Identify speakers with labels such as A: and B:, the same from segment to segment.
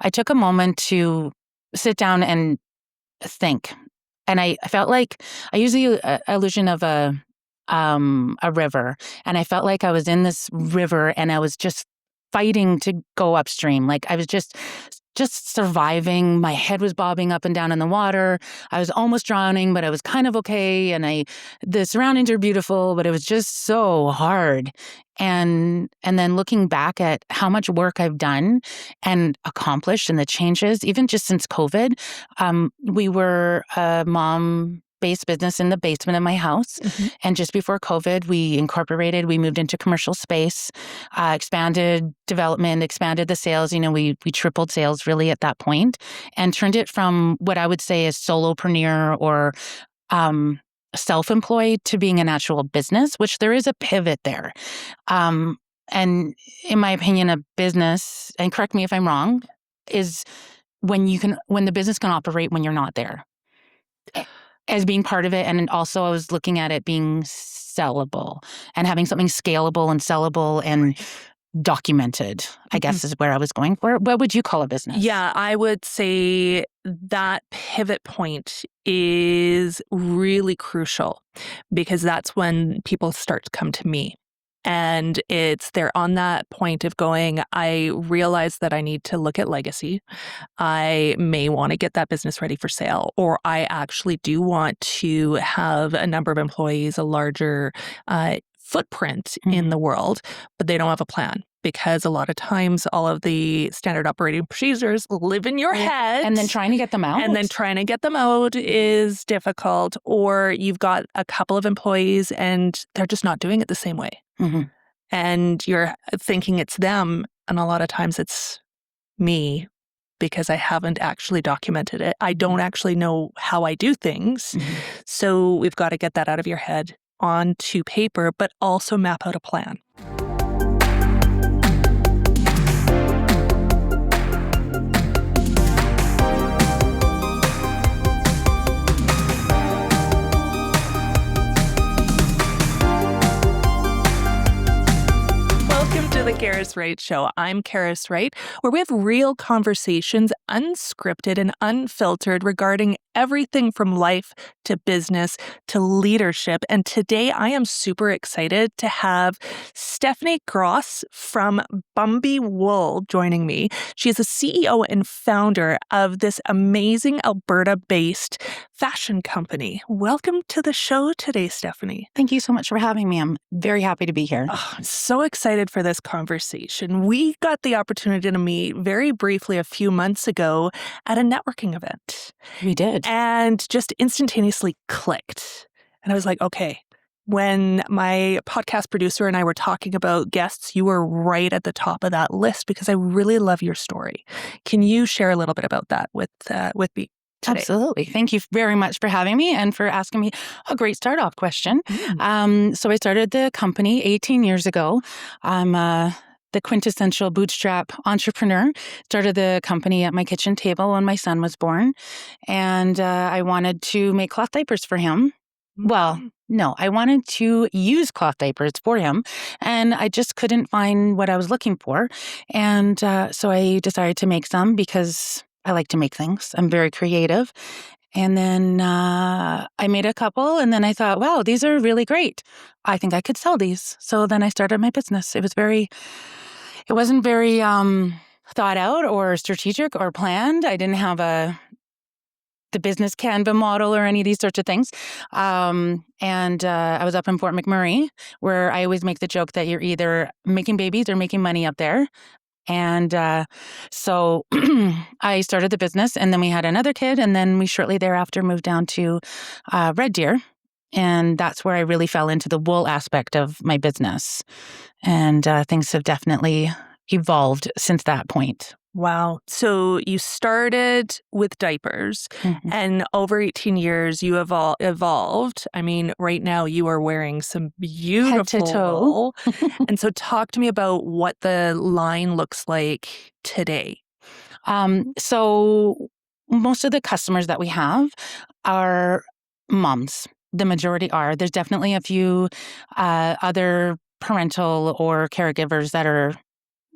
A: I took a moment to sit down and think. And I felt like I use the illusion of a river. And I felt like I was in this river and I was just fighting to go upstream. Like I was just surviving. My head was bobbing up and down in the water. I was almost drowning, but I was kind of okay. And the surroundings are beautiful, but it was just so hard. And then looking back at how much work I've done and accomplished and the changes, even just since COVID, we were a mom-based business in the basement of my house.
B: Mm-hmm.
A: And just before COVID, we moved into commercial space, expanded development, expanded the sales. We tripled sales really at that point and turned it from what I would say is solopreneur or self-employed to being an actual business, which there is a pivot there. And in my opinion, a business, and correct me if I'm wrong, is when the business can operate when you're not there as being part of it. And also I was looking at it being sellable and having something scalable and sellable and documented, I guess is where I was going for. What would you call a business?
B: Yeah, I would say that pivot point is really crucial because that's when people start to come to me. And they're on that point of going, I realize that I need to look at legacy. I may want to get that business ready for sale, or I actually do want to have a number of employees, a larger footprint in the world, but they don't have a plan. Because a lot of times all of the standard operating procedures live in your head.
A: And then trying to get them out.
B: Is difficult. Or you've got a couple of employees and they're just not doing it the same way.
A: Mm-hmm.
B: And you're thinking it's them. And a lot of times it's me because I haven't actually documented it. I don't actually know how I do things.
A: Mm-hmm.
B: So we've got to get that out of your head onto paper, but also map out a plan. The Karas Wright Show. I'm Karas Wright, where we have real conversations, unscripted and unfiltered, regarding everything from life to business to leadership. And today I am super excited to have Stephanie Gross from Bumby Wool joining me. She is the CEO and founder of this amazing Alberta-based fashion company. Welcome to the show today, Stephanie.
A: Thank you so much for having me. I'm very happy to be here.
B: Oh, I'm so excited for this conversation. We got the opportunity to meet very briefly a few months ago at a networking event.
A: We did.
B: And just instantaneously clicked. And I was like, okay. When my podcast producer and I were talking about guests, you were right at the top of that list because I really love your story. Can you share a little bit about that with me today?
A: Absolutely. Thank you very much for having me and for asking me a great start-off question. So I started the company 18 years ago. I'm the quintessential bootstrap entrepreneur. Started the company at my kitchen table when my son was born. And I wanted to make cloth diapers for him. Well, no, I wanted to use cloth diapers for him, and I just couldn't find what I was looking for. And so I decided to make some because I like to make things. I'm very creative. And then I made a couple, and then I thought, wow, these are really great. I think I could sell these. So then I started my business. It wasn't very thought out or strategic or planned. I didn't have the business Canva model or any of these sorts of things. And I was up in Fort McMurray, where I always make the joke that you're either making babies or making money up there. And so I started the business, and then we had another kid, and then we shortly thereafter moved down to Red Deer. And that's where I really fell into the wool aspect of my business. And things have definitely evolved since that point.
B: Wow. So you started with diapers, and over 18 years, you have evolved. I mean, right now you are wearing some beautiful
A: head to toe.
B: And so talk to me about what the line looks like today.
A: So most of the customers that we have are moms. The majority are. There's definitely a few other parental or caregivers that are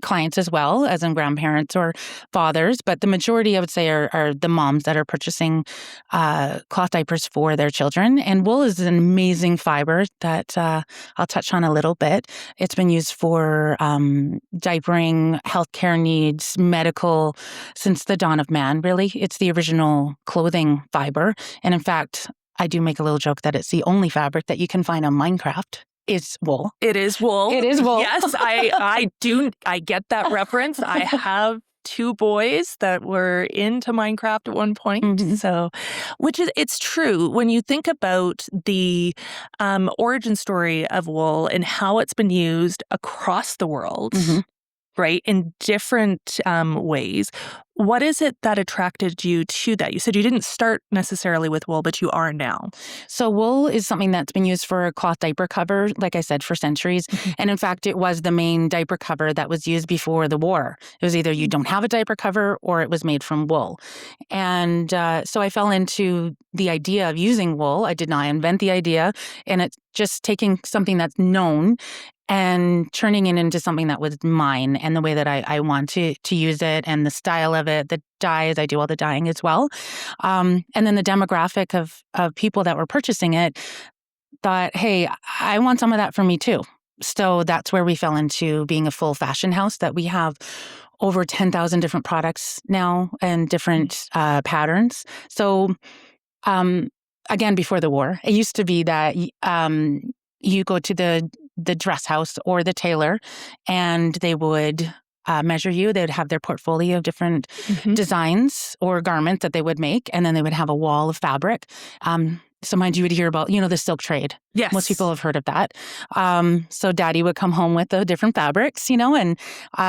A: clients as well, as in grandparents or fathers, but the majority, I would say, are the moms that are purchasing cloth diapers for their children. And wool is an amazing fiber that I'll touch on a little bit. It's been used for diapering, healthcare needs, medical, since the dawn of man, really. It's the original clothing fiber. And in fact, I do make a little joke that it's the only fabric that you can find on Minecraft. Is wool.
B: It is wool.
A: It is wool.
B: Yes, I get that reference. I have 2 boys that were into Minecraft at one point.
A: Mm-hmm.
B: So, it's true. When you think about the origin story of wool and how it's been used across the world,
A: Mm-hmm.
B: right, in different ways, what is it that attracted you to that? You said you didn't start necessarily with wool, but you are now.
A: So wool is something that's been used for a cloth diaper cover, like I said, for centuries.
B: Mm-hmm.
A: And in fact, it was the main diaper cover that was used before the war. It was either you don't have a diaper cover or it was made from wool. And so I fell into the idea of using wool. I did not invent the idea. And it's just taking something that's known and turning it into something that was mine and the way that I want to use it and the style of it, the dyes. I do all the dyeing as well. And then the demographic of people that were purchasing it thought, hey, I want some of that for me too. So that's where we fell into being a full fashion house, that we have over 10,000 different products now and different patterns. So again, before the war, it used to be that you go to the dress house or the tailor, and they would measure you. They would have their portfolio of different designs or garments that they would make, and then they would have a wall of fabric. Sometimes you would hear about, the silk trade.
B: Yes.
A: Most people have heard of that. So daddy would come home with the different fabrics, and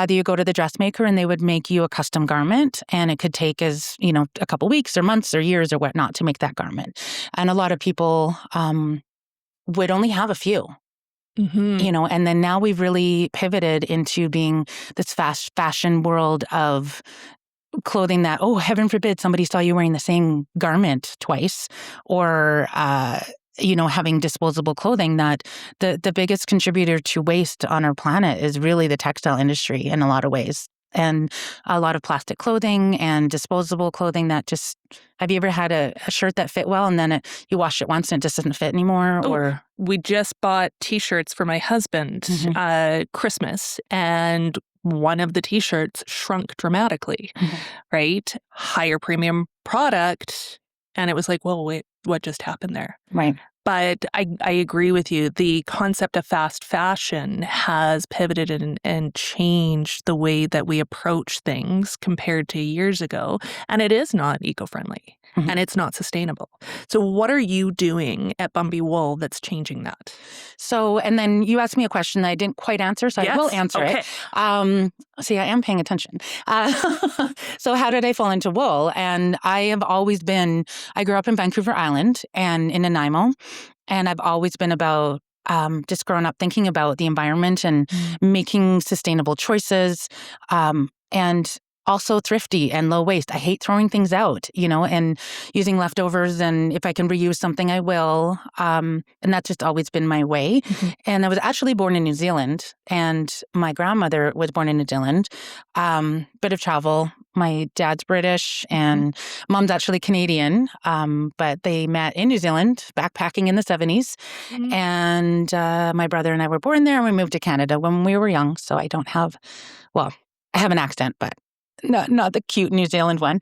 A: you go to the dressmaker and they would make you a custom garment, and it could take as, a couple weeks or months or years or whatnot to make that garment. And a lot of people would only have a few.
B: Mm-hmm.
A: And then now we've really pivoted into being this fast fashion world of clothing that, oh, heaven forbid somebody saw you wearing the same garment twice, or, having disposable clothing. That the biggest contributor to waste on our planet is really the textile industry in a lot of ways. And a lot of plastic clothing and disposable clothing that just, have you ever had a shirt that fit well and then you wash it once and it just doesn't fit anymore? Or
B: we just bought T-shirts for my husband Christmas, and one of the T-shirts shrunk dramatically, right? Higher premium product. And it was like, well, wait, what just happened there?
A: Right.
B: But I agree with you. The concept of fast fashion has pivoted and changed the way that we approach things compared to years ago. And it is not eco-friendly and it's not sustainable. So what are you doing at Bumby Wool that's changing that?
A: So, and then you asked me a question that I didn't quite answer, so I will answer it. See, I am paying attention. So how did I fall into wool? And I have always been, I grew up in Vancouver Island and in Nanaimo, and I've always been about just growing up thinking about the environment and making sustainable choices, and also thrifty and low waste. I hate throwing things out, and using leftovers. And if I can reuse something, I will. And that's just always been my way. And I was actually born in New Zealand, and my grandmother was born in New Zealand. Bit of travel. My dad's British and mom's actually Canadian, but they met in New Zealand backpacking in the 70s. And my brother and I were born there, and we moved to Canada when we were young. So I don't have, I have an accent, but not the cute New Zealand one.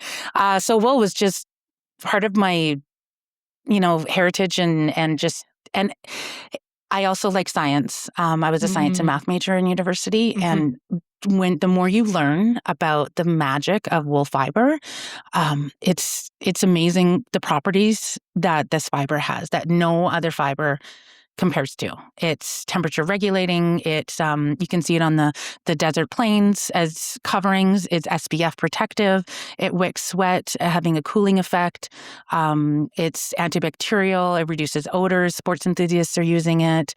A: So wool was just part of my, heritage and I also like science. I was a science and math major in university, and the more you learn about the magic of wool fiber, it's amazing the properties that this fiber has that no other fiber compares to. It's temperature regulating. It's you can see it on the desert plains as coverings. It's SPF protective. It wicks sweat, having a cooling effect. It's antibacterial. It reduces odors. Sports enthusiasts are using it.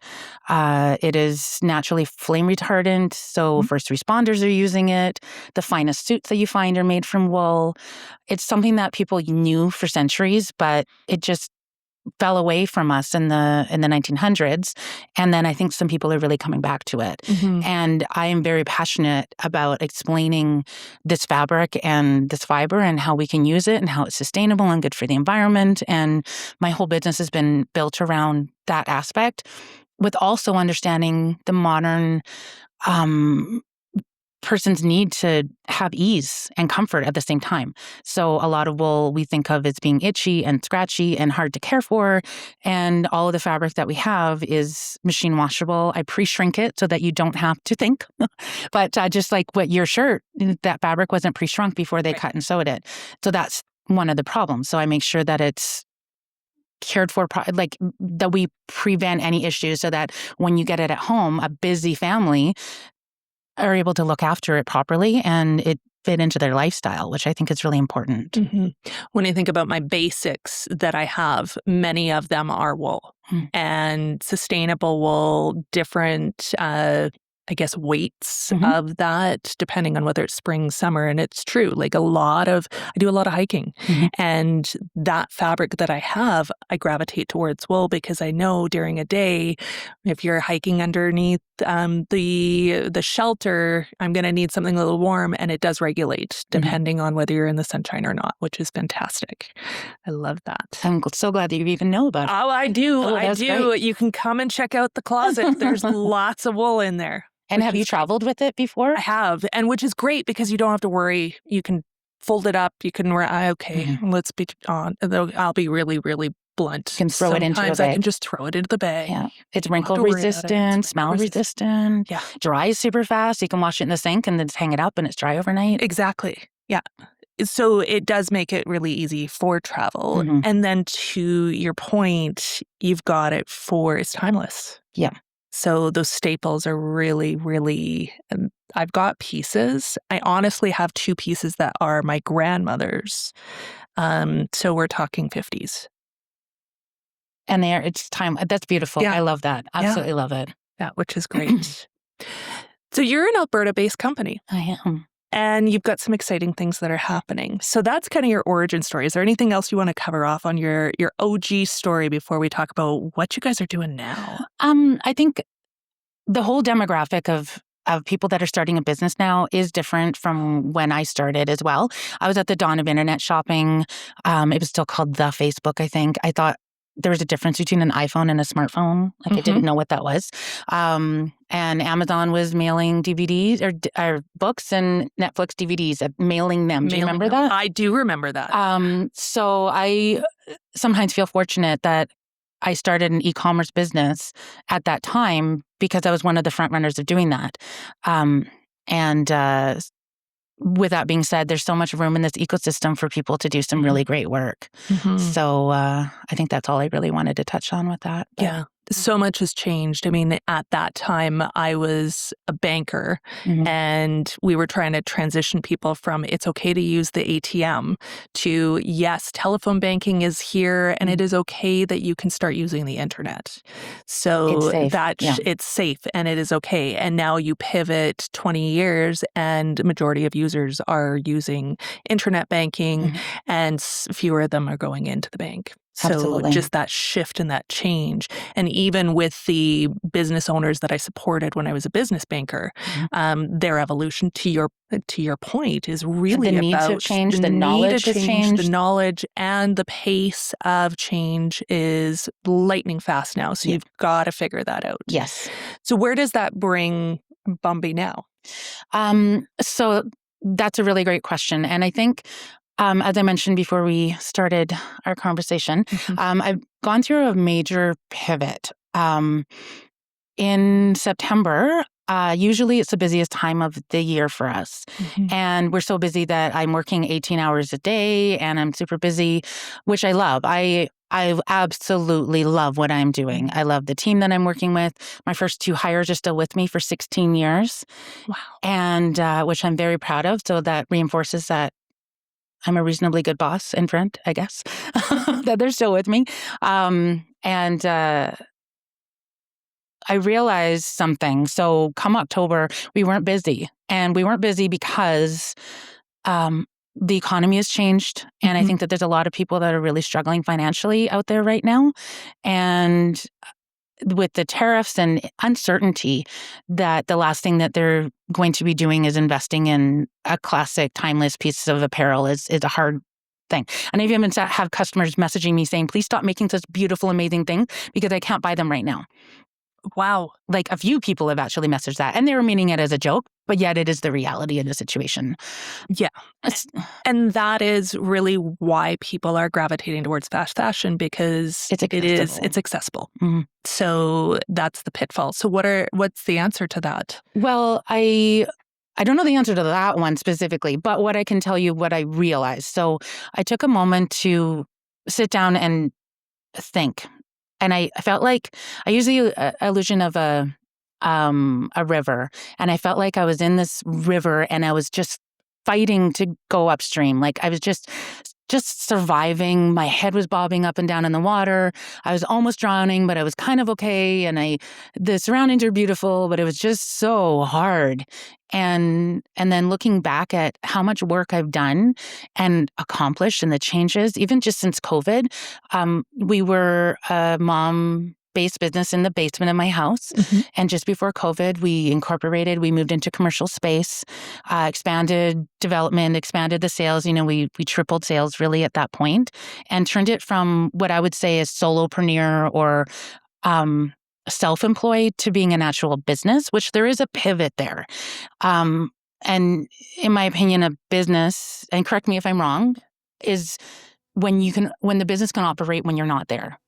A: It is naturally flame retardant, so first responders are using it. The finest suits that you find are made from wool. It's something that people knew for centuries, but it just fell away from us in the 1900s, and then I think some people are really coming back to it. And I am very passionate about explaining this fabric and this fiber and how we can use it and how it's sustainable and good for the environment. And my whole business has been built around that aspect, with also understanding the modern person's need to have ease and comfort at the same time. So a lot of wool we think of as being itchy and scratchy and hard to care for. And all of the fabric that we have is machine washable. I pre-shrink it so that you don't have to think. But just like what your shirt, that fabric wasn't pre-shrunk before they cut and sewed it. So that's one of the problems. So I make sure that it's cared for, like that we prevent any issues so that when you get it at home, a busy family are able to look after it properly and it fit into their lifestyle, which I think is really important.
B: When I think about my basics that I have, many of them are wool and sustainable wool, different, I guess, weights of that, depending on whether it's spring, summer. And it's true, like I do a lot of hiking. And that fabric that I have, I gravitate towards wool because I know during a day, if you're hiking underneath the shelter, I'm going to need something a little warm, and it does regulate depending on whether you're in the sunshine or not, which is fantastic. I love that.
A: I'm so glad that you even know about it.
B: Oh, I do.
A: Oh,
B: I do.
A: great.
B: You can come and check out the closet. There's lots of wool in there.
A: And have you traveled with it before?
B: I have, and which is great because you don't have to worry. You can fold it up. You can wear, let's be on. I'll be really, really blunt.
A: You can throw it into a bag.
B: Sometimes I can just throw it into the bag.
A: Yeah. It's wrinkle resistant, smell resistant.
B: Yeah.
A: Dries super fast. You can wash it in the sink and then just hang it up and it's dry overnight.
B: Exactly. Yeah. So it does make it really easy for travel. And then to your point, you've got it it's timeless.
A: Yeah.
B: So those staples are really, really, I've got pieces. I honestly have 2 pieces that are my grandmother's. So we're talking 50s.
A: And it's time. That's beautiful.
B: Yeah.
A: I love that. Absolutely love it.
B: Yeah, which is great. So you're an Alberta-based company.
A: I am.
B: And you've got some exciting things that are happening. So that's kind of your origin story. Is there anything else you want to cover off on your OG story before we talk about what you guys are doing now?
A: I think the whole demographic of people that are starting a business now is different from when I started as well. I was at the dawn of internet shopping. It was still called the Facebook, I think. I thought there was a difference between an iPhone and a smartphone. Like I didn't know what that was. And Amazon was mailing DVDs or books and Netflix DVDs, mailing them. Do you remember that?
B: I do remember that.
A: So I sometimes feel fortunate that I started an e-commerce business at that time because I was one of the front runners of doing that. With that being said, there's so much room in this ecosystem for people to do some really great work. So I think that's all I really wanted to touch on with that. But,
B: yeah. So much has changed. I mean, at that time, I was a banker and we were trying to transition people from it's okay to use the ATM to yes, telephone banking is here and it is okay that you can start using the internet. So it's safe and it is okay. And now you pivot 20 years and majority of users are using internet banking and fewer of them are going into the bank. So
A: Absolutely.
B: Just that shift and that change. And even with the business owners that I supported when I was a business banker, their evolution to your point is really
A: the needs
B: about
A: have changed, the knowledge has changed.
B: The knowledge and the pace of change is lightning fast now. So you've got to figure that out.
A: Yes.
B: So where does that bring Bumby now?
A: So that's a really great question. And I think as I mentioned before we started our conversation, I've gone through a major pivot. In September, usually it's the busiest time of the year for us. And we're so busy that I'm working 18 hours a day and I'm super busy, which I love. I absolutely love what I'm doing. I love the team that I'm working with. My first 2 hires are still with me for 16 years.
B: Wow.
A: And which I'm very proud of. So that reinforces that I'm a reasonably good boss and friend, I guess, that they're still with me. And I realized something. So come October, we weren't busy. And we weren't busy because the economy has changed. And I think that there's a lot of people that are really struggling financially out there right now. And with the tariffs and uncertainty, that the last thing that they're going to be doing is investing in a classic, timeless piece of apparel is a hard thing. And I've even have customers messaging me saying, please stop making such beautiful, amazing things because I can't buy them right now.
B: Wow.
A: Like a few people have actually messaged that, and they were meaning it as a joke, but yet it is the reality of the situation.
B: Yeah. And that is really why people are gravitating towards fast fashion, because it's accessible.
A: Mm-hmm.
B: So that's the pitfall. So what's the answer to that?
A: Well, I don't know the answer to that one specifically, but what I can tell you, what I realized. So I took a moment to sit down and think. And I felt like I use the illusion of a river, and I felt like I was in this river and I was just fighting to go upstream. Like I was just surviving. My head was bobbing up and down in the water. I was almost drowning, but I was kind of okay. And the surroundings are beautiful, but it was just so hard. And then looking back at how much work I've done and accomplished and the changes, even just since COVID, we were a mom-based business in the basement of my house.
B: Mm-hmm.
A: And just before COVID, we moved into commercial space, expanded development, expanded the sales. We tripled sales really at that point and turned it from what I would say is solopreneur or self-employed to being an actual business, which there is a pivot there. And in my opinion, a business, and correct me if I'm wrong, is when the business can operate when you're not there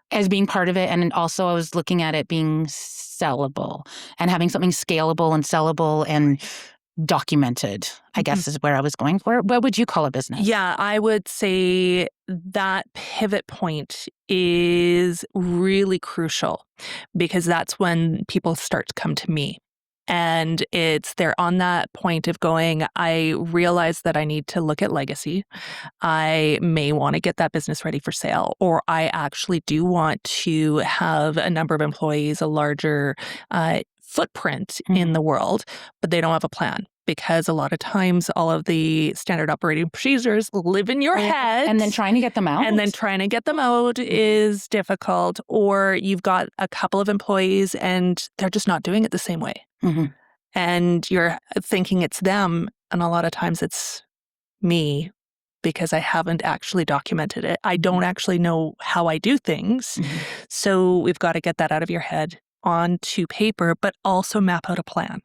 A: as being part of it. And also I was looking at it being sellable and having something scalable and sellable and documented, I guess is where I was going for. What would you call a business?
B: Yeah, I would say that pivot point is really crucial, because that's when people start to come to me. And they're on that point of going, I realize that I need to look at legacy. I may want to get that business ready for sale, or I actually do want to have a number of employees, a larger footprint in the world, but they don't have a plan. Because a lot of times all of the standard operating procedures live in your head.
A: And then trying to get them out.
B: Is difficult. Or you've got a couple of employees and they're just not doing it the same way.
A: Mm-hmm.
B: And you're thinking it's them. And a lot of times it's me, because I haven't actually documented it. I don't actually know how I do things.
A: Mm-hmm.
B: So we've got to get that out of your head onto paper, but also map out a plan.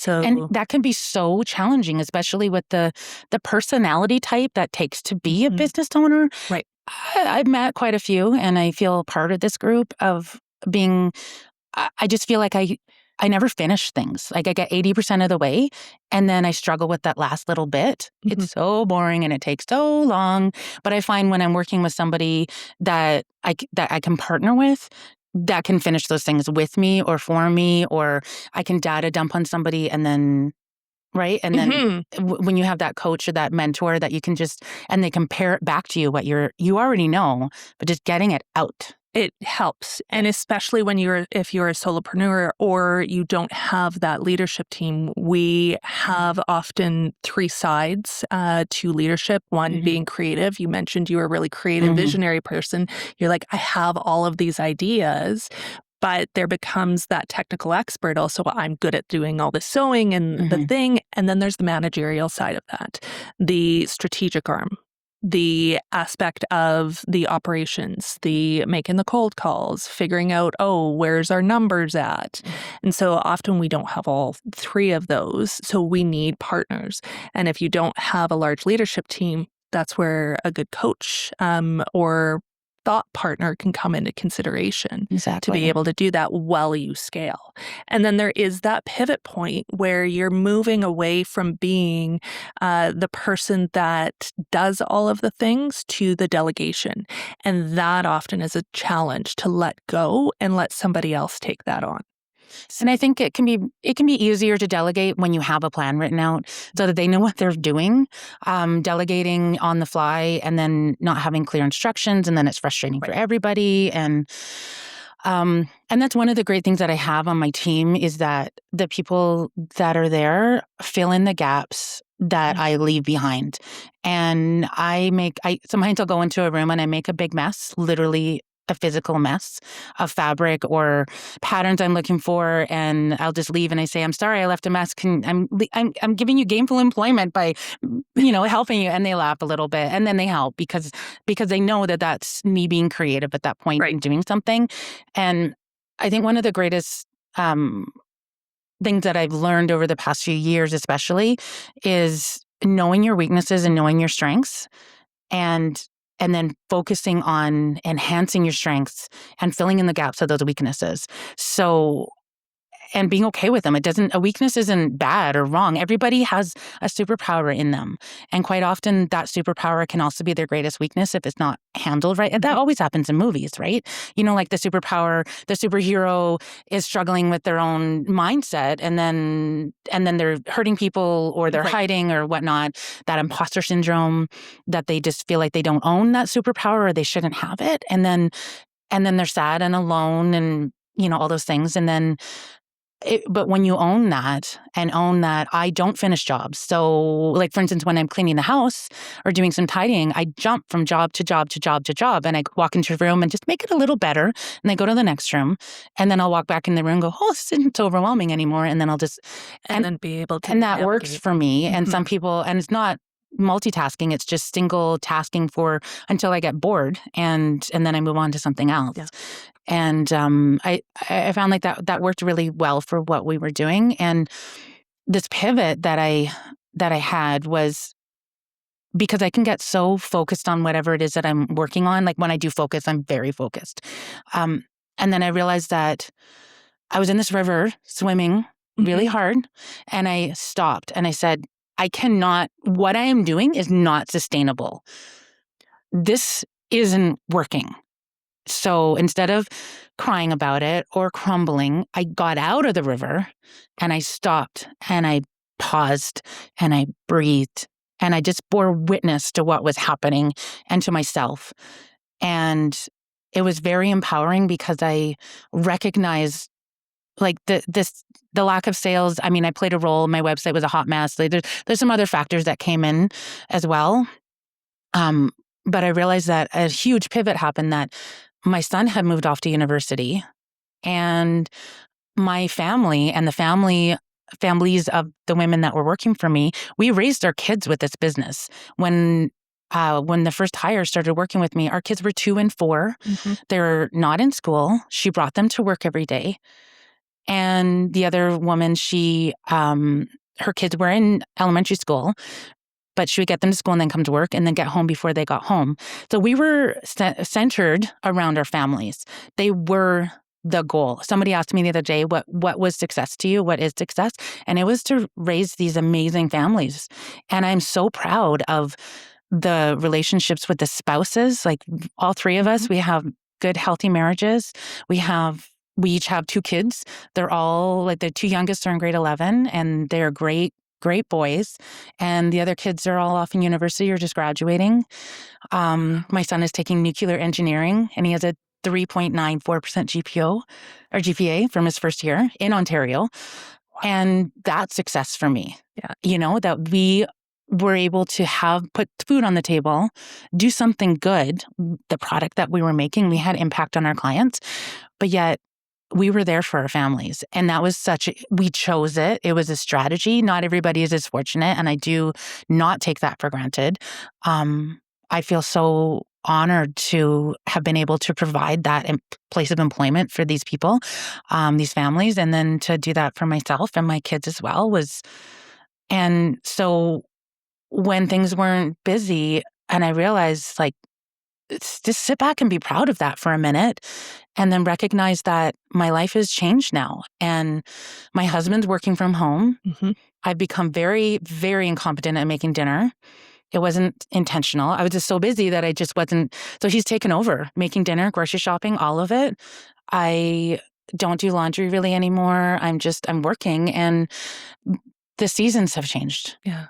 A: And that can be so challenging, especially with the personality type that takes to be a business owner.
B: Right.
A: I've met quite a few, and I feel part of this group of being, I just feel like I never finish things. Like I get 80% of the way, and then I struggle with that last little bit. Mm-hmm. It's so boring and it takes so long. But I find when I'm working with somebody that I can partner with, that can finish those things with me or for me, or I can data dump on somebody and then, right? And then when you have that coach or that mentor that you can and they compare it back to you, what you already know, but just getting it out.
B: It helps. And especially if you're a solopreneur or you don't have that leadership team, we have often three sides to leadership. One being creative. You mentioned you were a really creative, visionary person. You're like, I have all of these ideas. But there becomes that technical expert also. I'm good at doing all the sewing and the thing. And then there's the managerial side of that, the strategic arm, the aspect of the operations, the making the cold calls, figuring out, where's our numbers at? And so often we don't have all three of those. So we need partners. And if you don't have a large leadership team, that's where a good coach or thought partner can come into consideration to be able to do that while you scale. And then there is that pivot point where you're moving away from being the person that does all of the things to the delegation. And that often is a challenge to let go and let somebody else take that on.
A: And I think it can be easier to delegate when you have a plan written out so that they know what they're doing. Delegating on the fly and then not having clear instructions, and then it's frustrating for everybody. And that's one of the great things that I have on my team is that the people that are there fill in the gaps that I leave behind. And sometimes I'll go into a room and I make a big mess, literally a physical mess of fabric or patterns I'm looking for, and I'll just leave and I say, I'm sorry, I left a mess. I'm giving you gainful employment by, helping you. And they laugh a little bit, and then they help because they know that that's me being creative at that point and doing something. And I think one of the greatest things that I've learned over the past few years, especially, is knowing your weaknesses and knowing your strengths, and then focusing on enhancing your strengths and filling in the gaps of those weaknesses. So, and being okay with them. A weakness isn't bad or wrong. Everybody has a superpower in them. And quite often that superpower can also be their greatest weakness if it's not handled right. And that always happens in movies, right? Like the superhero is struggling with their own mindset, and then they're hurting people, or they're hiding or whatnot. That imposter syndrome, that they just feel like they don't own that superpower or they shouldn't have it. And then they're sad and alone and, all those things. And then but when you own that I don't finish jobs. So like, for instance, when I'm cleaning the house or doing some tidying, I jump from job to job to job to job, and I walk into a room and just make it a little better, and I go to the next room, and then I'll walk back in the room and go, oh, this isn't so overwhelming anymore, and then I'll just
B: and then be able to,
A: and that works for me. And some people, and it's not multitasking, it's just single tasking until I get bored, and then I move on to something else. Yeah. And I found like that worked really well for what we were doing. And this pivot that I had was because I can get so focused on whatever it is that I'm working on. Like when I do focus, I'm very focused. And then I realized that I was in this river swimming really hard, and I stopped and I said, what I am doing is not sustainable. This isn't working. So instead of crying about it or crumbling, I got out of the river and I stopped and I paused and I breathed and I just bore witness to what was happening and to myself. And it was very empowering because I recognized like the lack of sales. I mean, I played a role. My website was a hot mess. Like, there's some other factors that came in as well. But I realized that a huge pivot happened, that my son had moved off to university, and my family and the families of the women that were working for me, we raised our kids with this business. When the first hire started working with me, our kids were 2 and 4. They're not in school. She brought them to work every day. And the other woman, her kids were in elementary school, but she would get them to school and then come to work and then get home before they got home. So we were centered around our families. They were the goal. Somebody asked me the other day, what was success to you? What is success? And it was to raise these amazing families. And I'm so proud of the relationships with the spouses. Like all 3 of us, we have good, healthy marriages. We each have 2 kids. They're all like, the 2 youngest are in grade 11, and they're great boys. And the other kids are all off in university or just graduating. My son is taking nuclear engineering, and he has a 3.94% GPA from his first year in Ontario. Wow. And that's success for me. Yeah. That we were able to put food on the table, do something good. The product that we were making, we had impact on our clients, but yet we were there for our families. And that was we chose it. It was a strategy. Not everybody is as fortunate, and I do not take that for granted. I feel so honored to have been able to provide that place of employment for these people, these families, and then to do that for myself and my kids as well and so when things weren't busy, and I realized, like, just sit back and be proud of that for a minute, and then recognize that my life has changed now. And my husband's working from home. I've become very, very incompetent at making dinner. It wasn't intentional. I was just so busy that I just wasn't. So he's taken over making dinner, grocery shopping, all of it. I don't do laundry really anymore. I'm working, and the seasons have changed.
B: Yeah.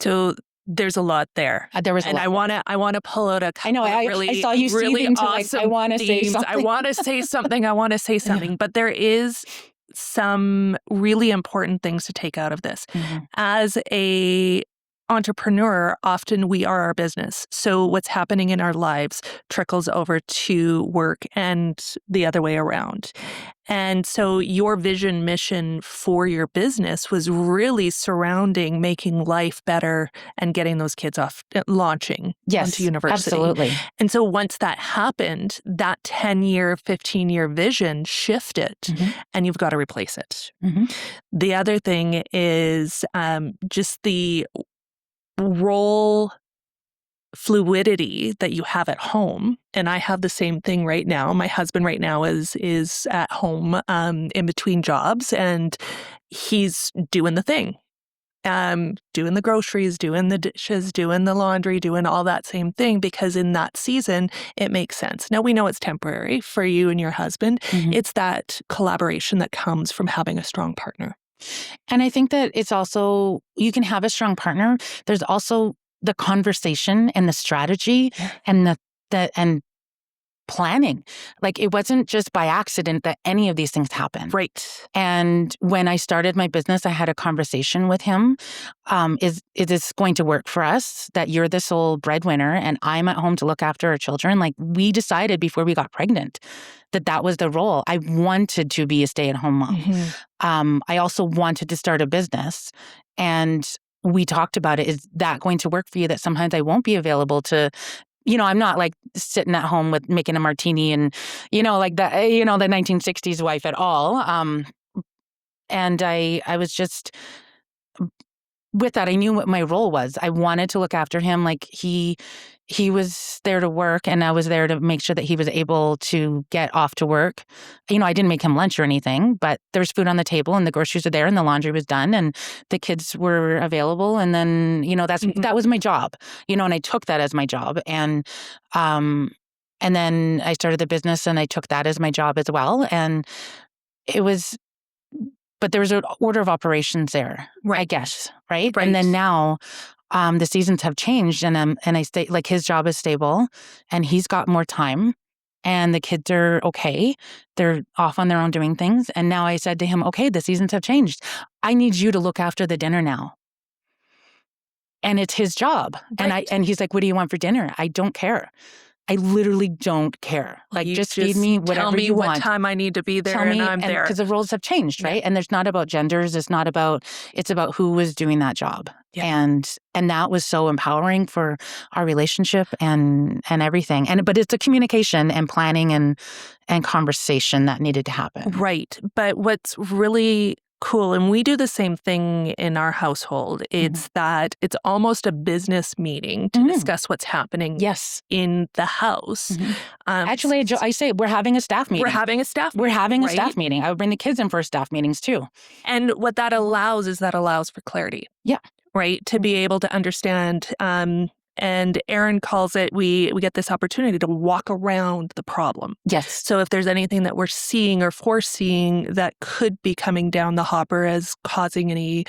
B: So there's a lot there.
A: There was a lot.
B: And I want to pull out a couple
A: I saw you
B: really
A: awesome
B: like, I want to say something. I want to say something. But there is some really important things to take out of this. As a entrepreneur, often we are our business. So what's happening in our lives trickles over to work and the other way around. And so your vision mission for your business was really surrounding making life better and getting those kids off, launching onto university.
A: Absolutely.
B: And so once that happened, that 10-year, 15-year vision shifted and you've got to replace it. The other thing is just the role fluidity that you have at home. And I have the same thing right now. My husband right now is at home in between jobs, and he's doing the thing. Doing the groceries, doing the dishes, doing the laundry, doing all that same thing, because in that season, it makes sense. Now, we know it's temporary for you and your husband. It's that collaboration that comes from having a strong partner.
A: And I think that it's also, you can have a strong partner. There's also the conversation and the strategy and and planning. Like, it wasn't just by accident that any of these things happened.
B: Right.
A: And when I started my business, I had a conversation with him. Is this going to work for us, that you're the sole breadwinner and I'm at home to look after our children? Like, we decided before we got pregnant that was the role. I wanted to be a stay-at-home mom. I also wanted to start a business. And we talked about it. Is that going to work for you, that sometimes I won't be available to, I'm not like sitting at home with making a martini and, like the 1960s wife at all. And I was just, with that, I knew what my role was. I wanted to look after him. Like, he was there to work, and I was there to make sure that he was able to get off to work. I didn't make him lunch or anything, but there was food on the table and the groceries were there and the laundry was done and the kids were available. And then, that was my job, and I took that as my job. And then I started the business and I took that as my job as well. And but there was an order of operations there, I guess, right? And then now the seasons have changed, and I stay, like, his job is stable and he's got more time and the kids are okay. They're off on their own doing things. And now I said to him, okay, the seasons have changed. I need you to look after the dinner now. And it's his job. Right. And he's like, what do you want for dinner? I don't care. I literally don't care. Like, just feed me whatever you want.
B: Tell me what time I need to be there, and I'm there.
A: Because the roles have changed, right? And there's not about genders. It's about who was doing that job. Yeah. And that was so empowering for our relationship and everything. But it's a communication and planning and conversation that needed to happen.
B: Right. But what's really cool, and we do the same thing in our household. It's that it's almost a business meeting to discuss what's happening in the house.
A: Actually, I say we're having a staff meeting.
B: We're having a staff
A: meeting. I would bring the kids in for staff meetings too.
B: And what that allows for clarity.
A: Yeah.
B: Right? To be able to understand, and Erin calls it, we get this opportunity to walk around the problem.
A: Yes.
B: So if there's anything that we're seeing or foreseeing that could be coming down the hopper as causing any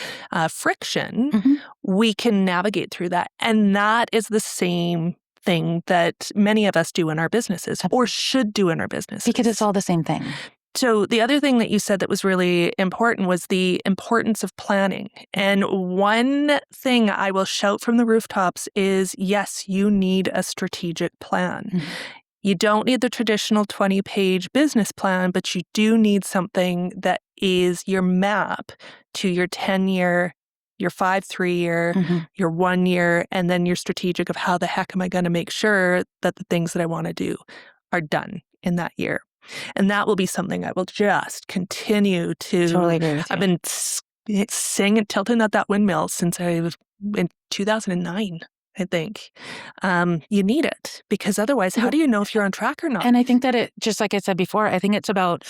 B: friction, we can navigate through that. And that is the same thing that many of us do in our businesses, or should do in our businesses.
A: Because it's all the same thing.
B: So the other thing that you said that was really important was the importance of planning. And one thing I will shout from the rooftops is, yes, you need a strategic plan. You don't need the traditional 20-page business plan, but you do need something that is your map to your 10-year, your 5 3-year, your 1 year, and then your strategic of how the heck am I going to make sure that the things that I want to do are done in that year. And that will be something I will just continue to.
A: Totally agree with you.
B: I've been singing, tilting at that windmill since in 2009, I think. You need it, because otherwise, how do you know if you're on track or not?
A: And I think that it, just like I said before, I think it's about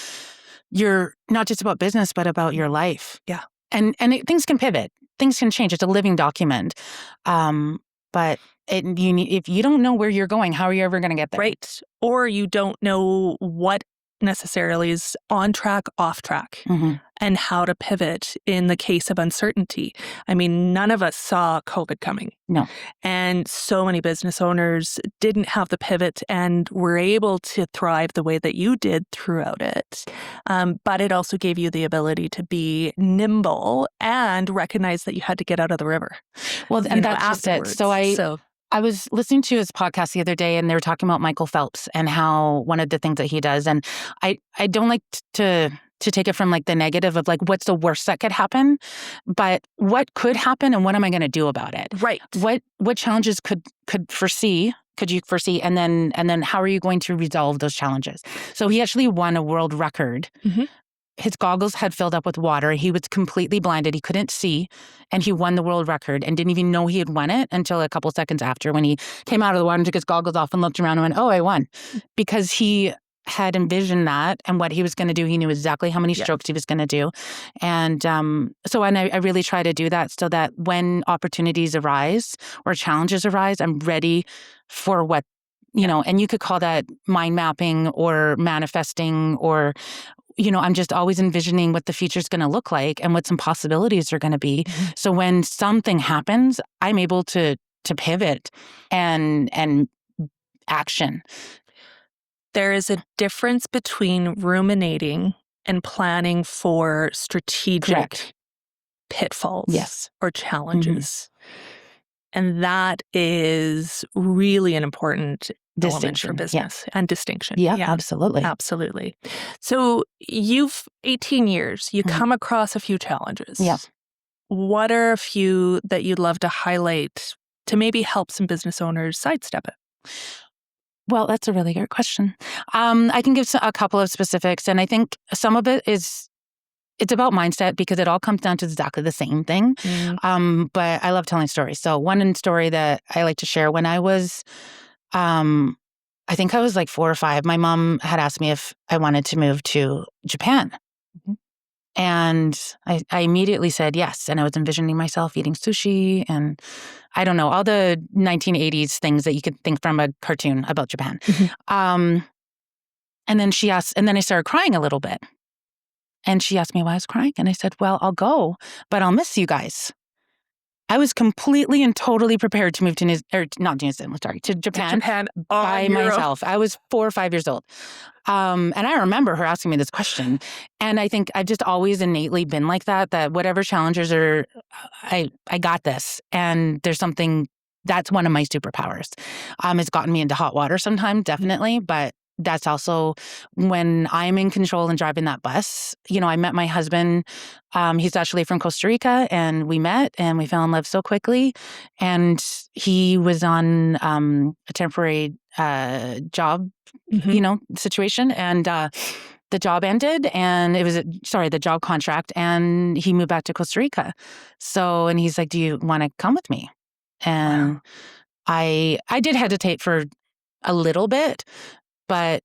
A: not just about business, but about your life.
B: Yeah.
A: And things can pivot. Things can change. It's a living document. But if you don't know where you're going, how are you ever going to get there?
B: Right. Or you don't know what necessarily is on track, off track,
A: Mm-hmm.
B: and how to pivot in the case of uncertainty. I mean, none of us saw COVID coming.
A: No.
B: And so many business owners didn't have the pivot and were able to thrive the way that you did throughout it. But it also gave you the ability to be nimble and recognize that you had to get out of the river.
A: Well, and that's just it. So I was listening to his podcast the other day, and they were talking about Michael Phelps and how one of the things that he does. And I don't like to take it from like the negative of like, what's the worst that could happen, but what could happen and what am I going to do about it?
B: Right.
A: What challenges could you foresee? And then how are you going to resolve those challenges? So he actually won a world record.
B: Mm-hmm.
A: His goggles had filled up with water. He was completely blinded. He couldn't see. And he won the world record and didn't even know he had won it until a couple seconds after, when he came out of the water and took his goggles off and looked around and went, oh, I won. Because he had envisioned that and what he was going to do. He knew exactly how many strokes he was going to do. And I really try to do that so that when opportunities arise or challenges arise, I'm ready for what, and you could call that mind mapping or manifesting or, I'm just always envisioning what the future's going to look like and what some possibilities are going to be. Mm-hmm. So when something happens, I'm able to pivot and action.
B: There is a difference between ruminating and planning for strategic pitfalls or challenges. Mm-hmm. And that is really an important distinction for business and distinction.
A: Yeah, absolutely.
B: Absolutely. So you've 18 years, you come across a few challenges.
A: Yeah.
B: What are a few that you'd love to highlight to maybe help some business owners sidestep it?
A: Well, that's a really good question. I can give a couple of specifics, and I think some of it it's about mindset because it all comes down to exactly the same thing. Mm. But I love telling stories. So one story that I like to share, when I was, I think I was like 4 or 5, my mom had asked me if I wanted to move to Japan. Mm-hmm. And I immediately said yes. And I was envisioning myself eating sushi and I don't know, all the 1980s things that you could think from a cartoon about Japan. Mm-hmm. And then she asked, and then I started crying a little bit. And she asked me why I was crying. And I said, well, I'll go, but I'll miss you guys. I was completely and totally prepared to move to Japan by myself. I was 4 or 5 years old. And I remember her asking me this question. And I think I've just always innately been like that whatever challenges are, I got this. And there's something, that's one of my superpowers. It's gotten me into hot water sometimes, definitely. But that's also when I'm in control and driving that bus. I met my husband. He's actually from Costa Rica, and we met and we fell in love so quickly. And he was on a temporary job, situation. And the job ended, and it was the job contract, and he moved back to Costa Rica. So, and he's like, "Do you want to come with me?" And wow. I did hesitate for a little bit. But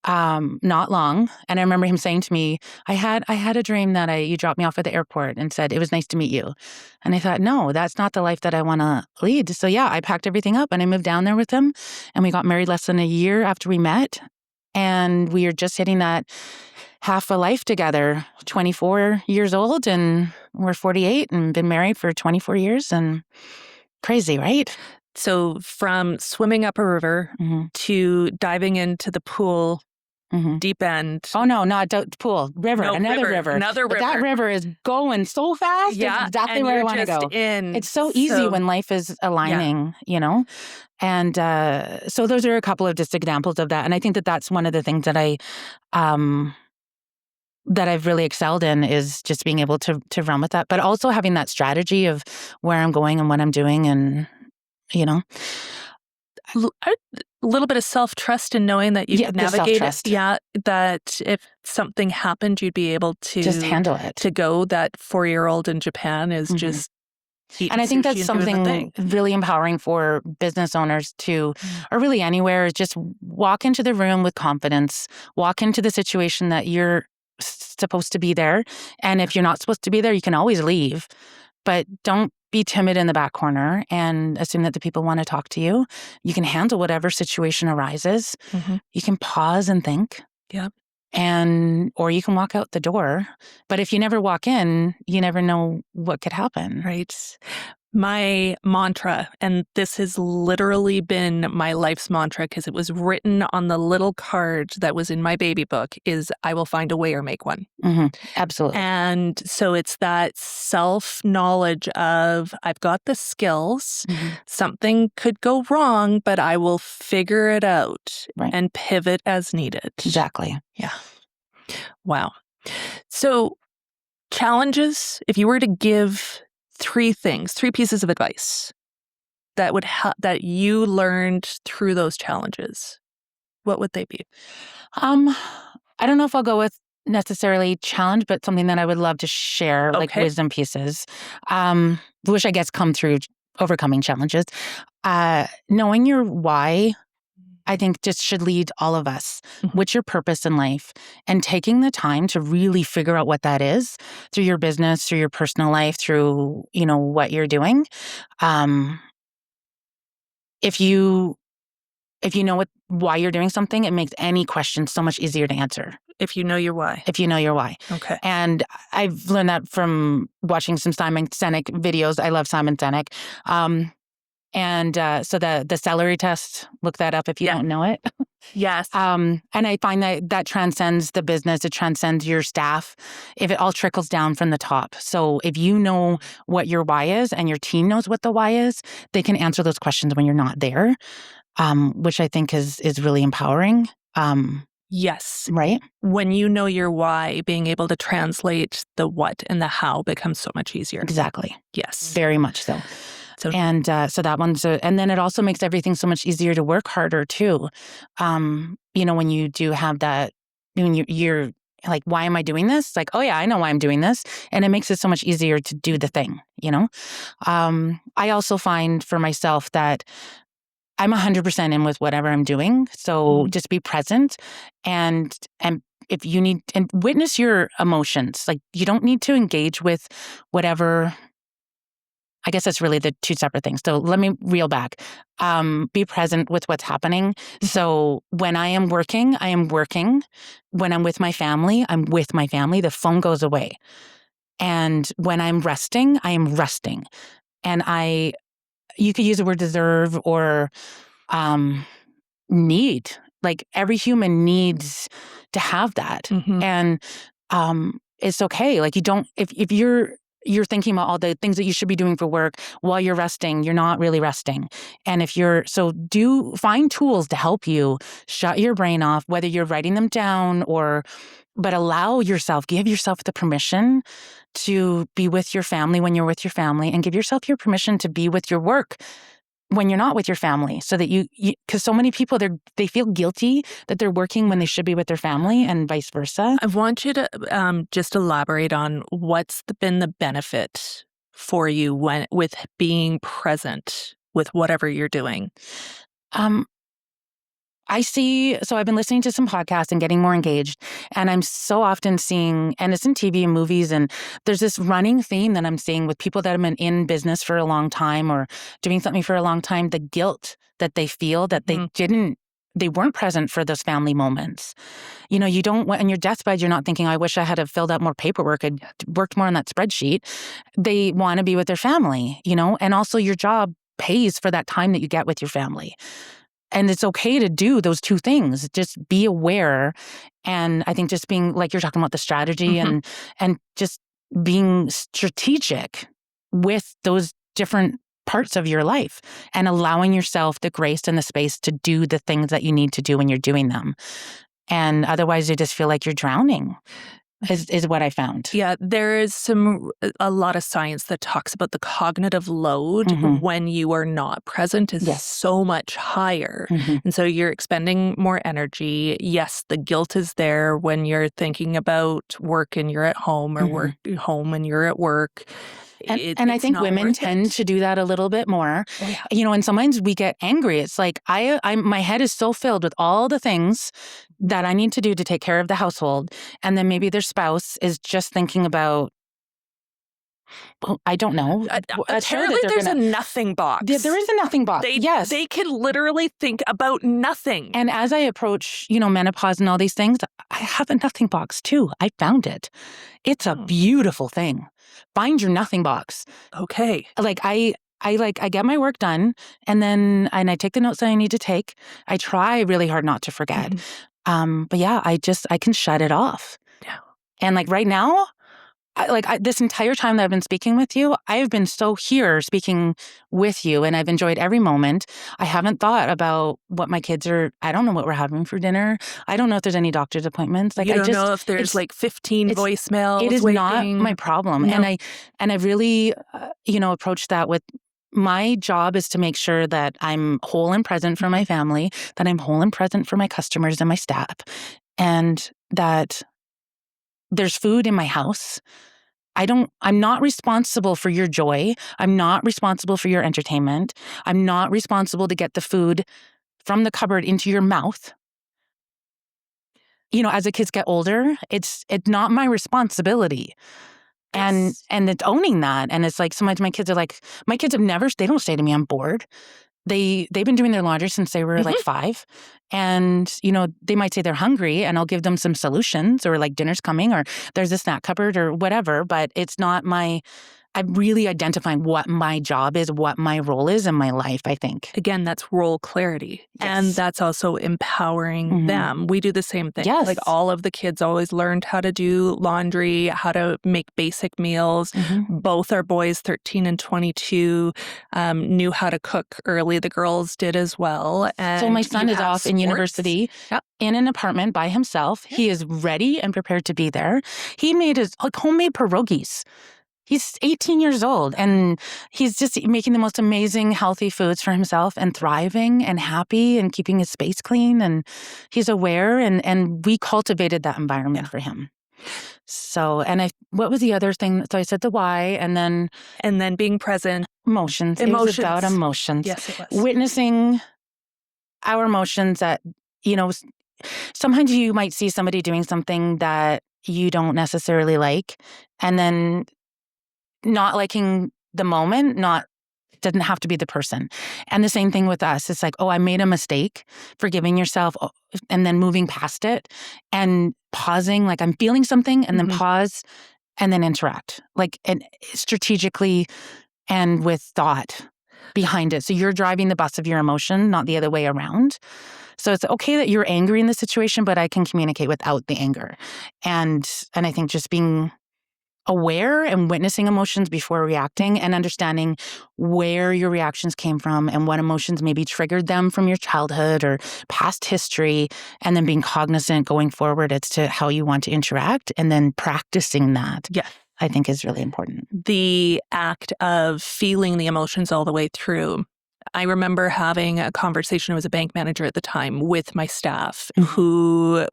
A: not long. And I remember him saying to me, I had a dream that you dropped me off at the airport and said, it was nice to meet you. And I thought, no, that's not the life that I want to lead. So yeah, I packed everything up and I moved down there with him. And we got married less than a year after we met. And we are just hitting that half a life together, 24 years old, and we're 48 and been married for 24 years. And crazy, right?
B: So from swimming up a river to diving into the pool, deep end.
A: Oh, no, not pool. River.
B: No,
A: Another river. But that river is going so fast. Yeah, it's exactly where I want to go. It's so easy when life is aligning, And so those are a couple of just examples of that. And I think that that's one of the things that that I've really excelled in, is just being able to run with that, but also having that strategy of where I'm going and what I'm doing, and
B: a little bit of self-trust in knowing that you could navigate it. Yeah, that if something happened, you'd be able to
A: just handle it.
B: To go, that 4-year-old in Japan is just
A: and I think that's something really empowering for business owners or really anywhere, is just walk into the room with confidence, walk into the situation that you're supposed to be there. And if you're not supposed to be there, you can always leave, but don't be timid in the back corner and assume that the people want to talk to you. You can handle whatever situation arises. You can pause and think.
B: Yeah.
A: or you can walk out the door. But if you never walk in, you never know what could happen.
B: Right. My mantra, and this has literally been my life's mantra because it was written on the little card that was in my baby book, is I will find a way or make one.
A: Mm-hmm. Absolutely.
B: And so it's that self-knowledge of I've got the skills, something could go wrong, but I will figure it out and pivot as needed.
A: Exactly.
B: Yeah. Wow. So challenges, if you were to give three pieces of advice that would that you learned through those challenges, what would they be?
A: I don't know if I'll go with necessarily challenge, but something that I would love to share, like wisdom pieces, which I guess come through overcoming challenges. Knowing your why, I think, just should lead all of us. What's your purpose in life? And taking the time to really figure out what that is through your business, through your personal life, through, what you're doing. If you know why you're doing something, it makes any question so much easier to answer.
B: If you know your why.
A: Okay. And I've learned that from watching some Simon Sinek videos. I love Simon Sinek. So the celery test, look that up if you don't know it.
B: Yes.
A: And I find that transcends the business. It transcends your staff. If it all trickles down from the top. So if you know what your why is and your team knows what the why is, they can answer those questions when you're not there, which I think is really empowering.
B: Yes.
A: Right?
B: When you know your why, being able to translate the what and the how becomes so much easier.
A: Exactly.
B: Yes.
A: Very much so. So that one's, and then it also makes everything so much easier to work harder too. When you do have that, when you're like, why am I doing this? Like, oh yeah, I know why I'm doing this. And it makes it so much easier to do the thing, I also find for myself that I'm 100% in with whatever I'm doing. So just be present and if you need, and witness your emotions. Like, you don't need to engage with whatever. I guess that's really the two separate things. So let me reel back. Be present with what's happening. So when I am working, I am working. When I'm with my family, I'm with my family. The phone goes away. And when I'm resting, I am resting. And you could use the word deserve or need. Like, every human needs to have that. And it's okay. Like, you don't, if you're thinking about all the things that you should be doing for work while you're resting, you're not really resting. And find tools to help you shut your brain off, whether you're writing them down but give yourself the permission to be with your family when you're with your family, and give yourself your permission to be with your work when you're not with your family, so that because so many people, they feel guilty that they're working when they should be with their family, and vice versa.
B: I want you to just elaborate on what's been the benefit for you with being present with whatever you're doing.
A: So I've been listening to some podcasts and getting more engaged, and I'm so often seeing, and it's in TV and movies, and there's this running theme that I'm seeing with people that have been in business for a long time or doing something for a long time, the guilt that they feel that they weren't present for those family moments. You don't, on your deathbed, you're not thinking, I wish I had have filled out more paperwork, I'd worked more on that spreadsheet. They want to be with their family, and also your job pays for that time that you get with your family. And it's okay to do those two things. Just be aware. And I think just being, like you're talking about, the strategy and just being strategic with those different parts of your life and allowing yourself the grace and the space to do the things that you need to do when you're doing them. And otherwise, you just feel like you're drowning. Is what I found.
B: Yeah, there is a lot of science that talks about the cognitive load when you are not present is so much higher. And so you're expending more energy. Yes, the guilt is there when you're thinking about work and you're at home, or work home and you're at work.
A: And I think women tend to do that a little bit more. Oh, yeah. And sometimes we get angry. It's like, my head is so filled with all the things that I need to do to take care of the household. And then maybe their spouse is just thinking about Well, I don't know.
B: Apparently, there's a nothing box.
A: There is a nothing box. Yes.
B: They can literally think about nothing.
A: And as I approach, menopause and all these things, I have a nothing box too. I found it. It's a beautiful thing. Find your nothing box.
B: Okay.
A: I get my work done and I take the notes that I need to take. I try really hard not to forget. But yeah, I can shut it off.
B: Yeah.
A: And right now, this entire time that I've been speaking with you, I've been so here speaking with you and I've enjoyed every moment. I haven't thought about what my kids are. I don't know what we're having for dinner. I don't know if there's any doctor's appointments.
B: You don't know if there's 15 voicemails.
A: It is
B: waiting.
A: Not my problem. No. And I really, approached that with my job is to make sure that I'm whole and present for my family, that I'm whole and present for my customers and my staff, and that there's food in my house. I'm not responsible for your joy. I'm not responsible for your entertainment. I'm not responsible to get the food from the cupboard into your mouth. As the kids get older, it's not my responsibility. And it's owning that. And it's sometimes my kids they don't say to me, I'm bored. They've been doing their laundry since they were 5. And, they might say they're hungry and I'll give them some solutions or dinner's coming or there's a snack cupboard or whatever. But it's not I'm really identifying what my job is, what my role is in my life, I think.
B: Again, that's role clarity.
A: Yes.
B: And that's also empowering them. We do the same thing.
A: Yes.
B: All of the kids always learned how to do laundry, how to make basic meals. Both our boys, 13 and 22, knew how to cook early. The girls did as well. And
A: so my son is off in university in an apartment by himself. Yep. He is ready and prepared to be there. He made his homemade pierogies. He's 18 years old and he's just making the most amazing healthy foods for himself and thriving and happy and keeping his space clean. And he's aware and we cultivated that environment for him. So, what was the other thing? So I said the why and then
B: being present.
A: Emotions. It was about emotions.
B: Yes, it was.
A: Witnessing our emotions that, sometimes you might see somebody doing something that you don't necessarily like and then not liking the moment, doesn't have to be the person. And the same thing with us. It's I made a mistake, forgiving yourself and then moving past it and pausing, I'm feeling something and then pause and then interact, and strategically and with thought behind it. So you're driving the bus of your emotion, not the other way around. So it's okay that you're angry in the situation, but I can communicate without the anger. And I think just being aware and witnessing emotions before reacting and understanding where your reactions came from and what emotions maybe triggered them from your childhood or past history, and then being cognizant going forward as to how you want to interact and then practicing that.
B: Yeah.
A: I think is really important.
B: The act of feeling the emotions all the way through. I remember having a conversation, I was a bank manager at the time, with my staff who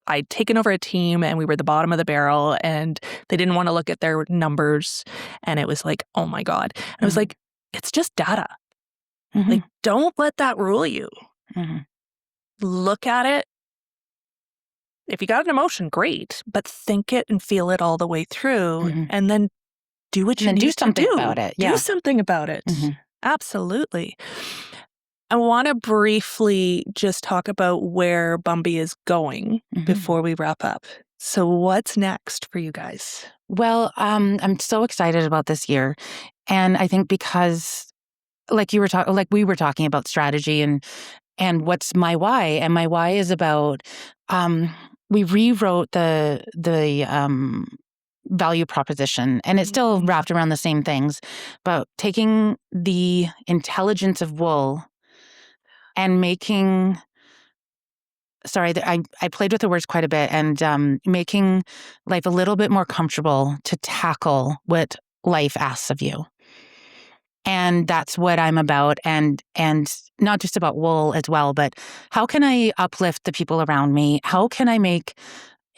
B: I'd taken over a team and we were the bottom of the barrel and they didn't want to look at their numbers. And it was oh my God. And I was it's just data. Don't let that rule you. Look at it. If you got an emotion, great, but think it and feel it all the way through and then do what you need to do.
A: Do something about it. Yeah.
B: Do something about it. Absolutely. I want to briefly just talk about where Bumby is going before we wrap up. So what's next for you guys?
A: Well, I'm so excited about this year. And I think because we were talking about strategy and what's my why. And my why is about, we rewrote the value proposition, and it's still wrapped around the same things, but taking the intelligence of wool and making, I played with the words quite a bit, and making life a little bit more comfortable to tackle what life asks of you. And that's what I'm about, and not just about wool as well, but how can I uplift the people around me? How can I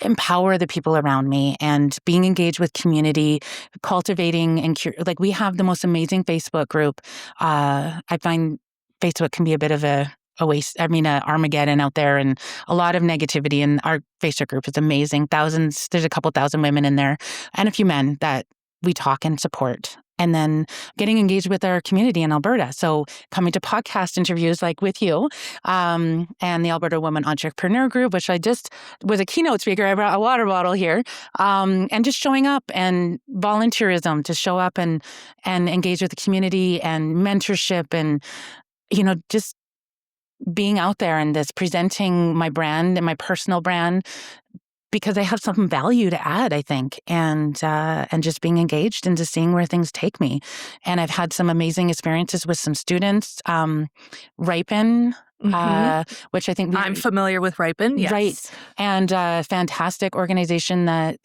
A: empower the people around me, and being engaged with community, cultivating and we have the most amazing Facebook group. I find Facebook can be a bit of a Armageddon out there, and a lot of negativity. And our Facebook group is amazing. There's a couple thousand women in there, and a few men that we talk and support. And then getting engaged with our community in Alberta. So coming to podcast interviews like with you, and the Alberta Women Entrepreneur Group, which I just was a keynote speaker. I brought a water bottle here, and just showing up, and volunteerism to show up and engage with the community, and mentorship, and just being out there and presenting my brand and my personal brand, because I have some value to add, I think, and just being engaged and just seeing where things take me. And I've had some amazing experiences with some students. Ripen, which I think
B: I'm familiar with Ripen, yes.
A: Right. And a fantastic organization that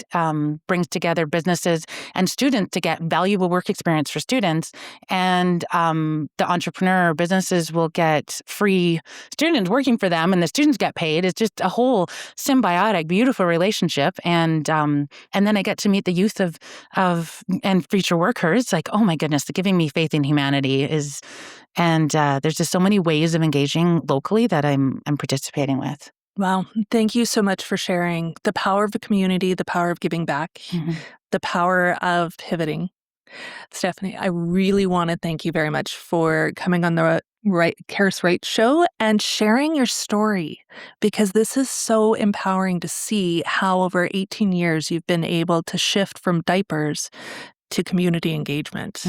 A: brings together businesses and students to get valuable work experience for students. And the entrepreneur businesses will get free students working for them, and the students get paid. It's just a whole symbiotic, beautiful relationship. And then I get to meet the youth and future workers. Like, oh my goodness, giving me faith in humanity is. And there's just so many ways of engaging locally that I'm participating with.
B: Wow. Thank you so much for sharing the power of the community, the power of giving back, the power of pivoting. Stephanie, I really want to thank you very much for coming on the Karas Wright Show and sharing your story, because this is so empowering to see how over 18 years you've been able to shift from diapers to community engagement.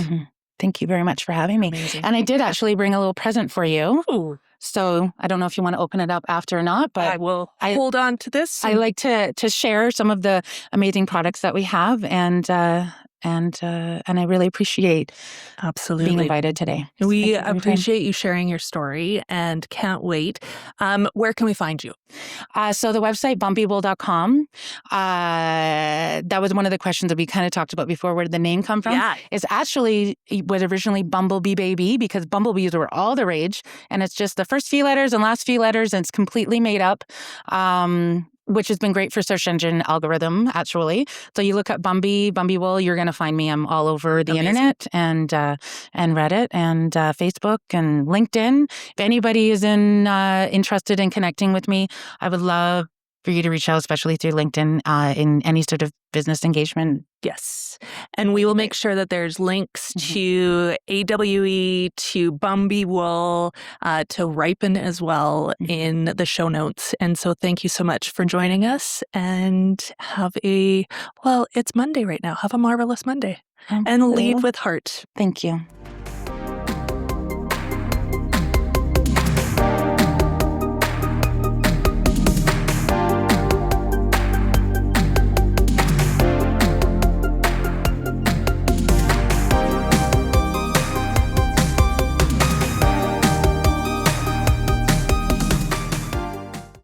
A: Thank you very much for having me.
B: Amazing.
A: And I did actually bring a little present for you.
B: Ooh.
A: So I don't know if you want to open it up after or not, but
B: I will hold on to this.
A: I like to share some of the amazing products that we have, and I really appreciate being invited today.
B: So we appreciate you sharing your story and can't wait. Where can we find you?
A: So the website, bumbywool.com, that was one of the questions that we kind of talked about before. Where did the name come from?
B: Yeah.
A: It was originally Bumblebee Baby, because bumblebees were all the rage. And it's just the first few letters and last few letters, and it's completely made up. Which has been great for search engine algorithm, actually. So you look up Bumby Wool, you're going to find me. I'm all over the internet and Reddit and Facebook and LinkedIn. If anybody is interested in connecting with me, I would love for you to reach out, especially through LinkedIn, in any sort of business engagement.
B: Yes. And we will make sure that there's links to AWE, to Bumby Wool, to Ripen as well in the show notes. And so thank you so much for joining us, and it's Monday right now. Have a marvelous Monday and lead with heart.
A: Thank you.